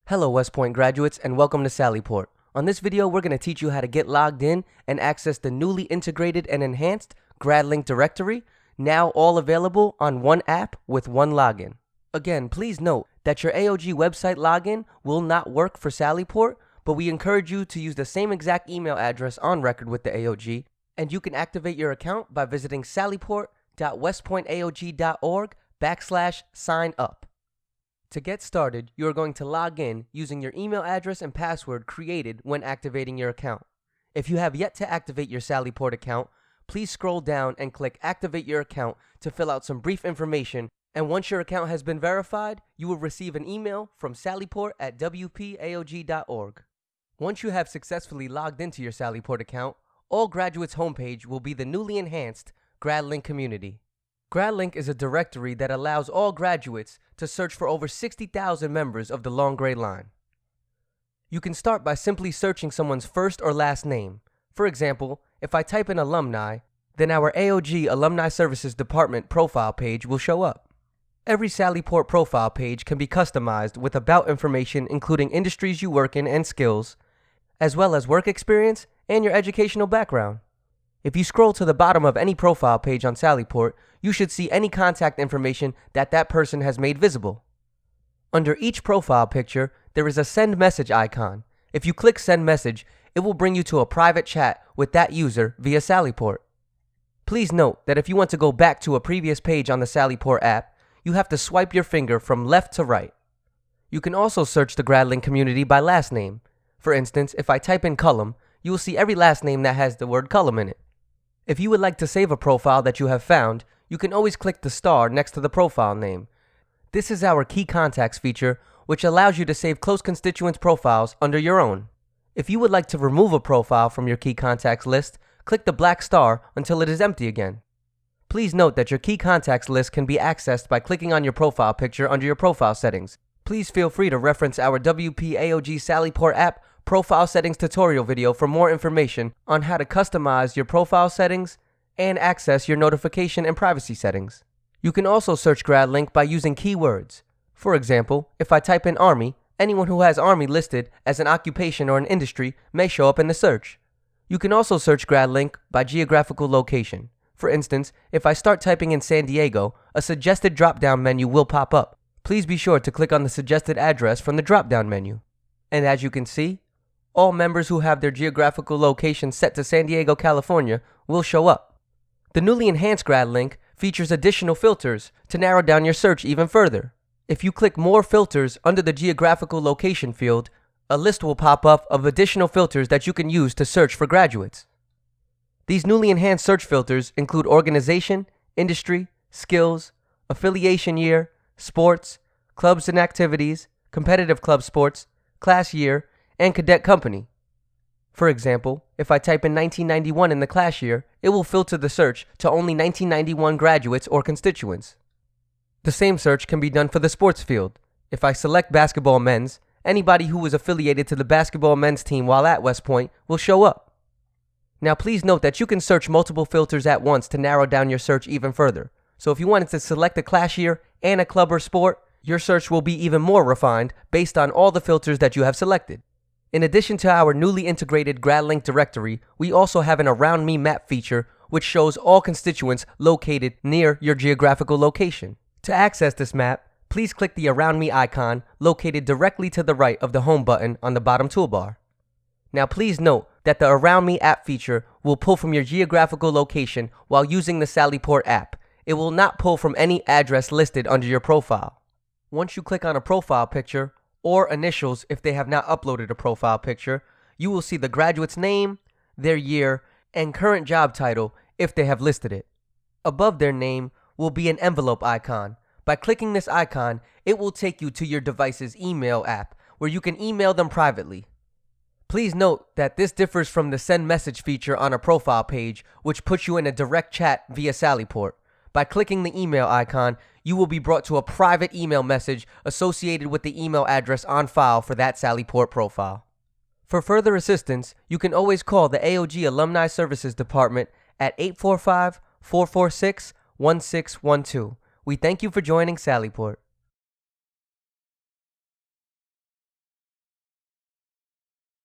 Hello West Point graduates and welcome to Sallyport. On this video, we're going to teach you how to get logged in and access the newly integrated and enhanced Grad link directory, now all available on one app with one login. Again, please note that your AOG website login will not work for Sallyport, but we encourage you to use the same exact email address on record with the AOG, and you can activate your account by visiting sallyport.westpointaog.org/sign-up. To get started, you are going to log in using your email address and password created when activating your account. If you have yet to activate your Sallyport account, please scroll down and click Activate Your Account to fill out some brief information, and once your account has been verified, you will receive an email from sallyport@WPAOG.org. Once you have successfully logged into your Sallyport account, all graduates' homepage will be the newly enhanced GradLink community. GradLink is a directory that allows all graduates to search for over 60,000 members of the long gray line. You can start by simply searching someone's first or last name. For example, if I type in alumni, then our AOG Alumni Services Department profile page will show up. Every Sallyport profile page can be customized with about information including industries you work in and skills, as well as work experience and your educational background. If you scroll to the bottom of any profile page on Sallyport, you should see any contact information that person has made visible. Under each profile picture, there is a send message icon. If you click send message, it will bring you to a private chat with that user via Sallyport. Please note that if you want to go back to a previous page on the Sallyport app, you have to swipe your finger from left to right. You can also search the GradLink community by last name. For instance, if I type in Cullum, you will see every last name that has the word Cullum in it. If you would like to save a profile that you have found, you can always click the star next to the profile name. This is our Key Contacts feature, which allows you to save close constituents' profiles under your own. If you would like to remove a profile from your Key Contacts list, click the black star until it is empty again. Please note that your Key Contacts list can be accessed by clicking on your profile picture under your profile settings. Please feel free to reference our WPAOG Sallyport app profile settings tutorial video for more information on how to customize your profile settings and access your notification and privacy settings. You can also search GradLink by using keywords. For example, if I type in Army, anyone who has Army listed as an occupation or an industry may show up in the search. You can also search GradLink by geographical location. For instance, if I start typing in San Diego, a suggested drop-down menu will pop up. Please be sure to click on the suggested address from the drop-down menu. And as you can see, all members who have their geographical location set to San Diego, California will show up. The newly enhanced GradLink features additional filters to narrow down your search even further. If you click More Filters under the geographical location field, a list will pop up of additional filters that you can use to search for graduates. These newly enhanced search filters include organization, industry, skills, affiliation year, sports, clubs and activities, competitive club sports, class year, and cadet company. For example, if I type in 1991 in the class year, it will filter the search to only 1991 graduates or constituents. The same search can be done for the sports field. If I select basketball men's, anybody who was affiliated to the basketball men's team while at West Point will show up. Now please note that you can search multiple filters at once to narrow down your search even further. So if you wanted to select a class year and a club or sport, your search will be even more refined based on all the filters that you have selected. In addition to our newly integrated GradLink directory, we also have an Around Me map feature which shows all constituents located near your geographical location. To access this map, please click the Around Me icon located directly to the right of the Home button on the bottom toolbar. Now please note that the Around Me app feature will pull from your geographical location while using the Sallyport app. It will not pull from any address listed under your profile. Once you click on a profile picture, or initials if they have not uploaded a profile picture, you will see the graduate's name, their year, and current job title if they have listed it. Above their name will be an envelope icon. By clicking this icon, it will take you to your device's email app where you can email them privately. Please note that this differs from the send message feature on a profile page, which puts you in a direct chat via Sallyport. By clicking the email icon, you will be brought to a private email message associated with the email address on file for that Sallyport profile. For further assistance, you can always call the AOG Alumni Services Department at 845-446-1612. We thank you for joining Sallyport.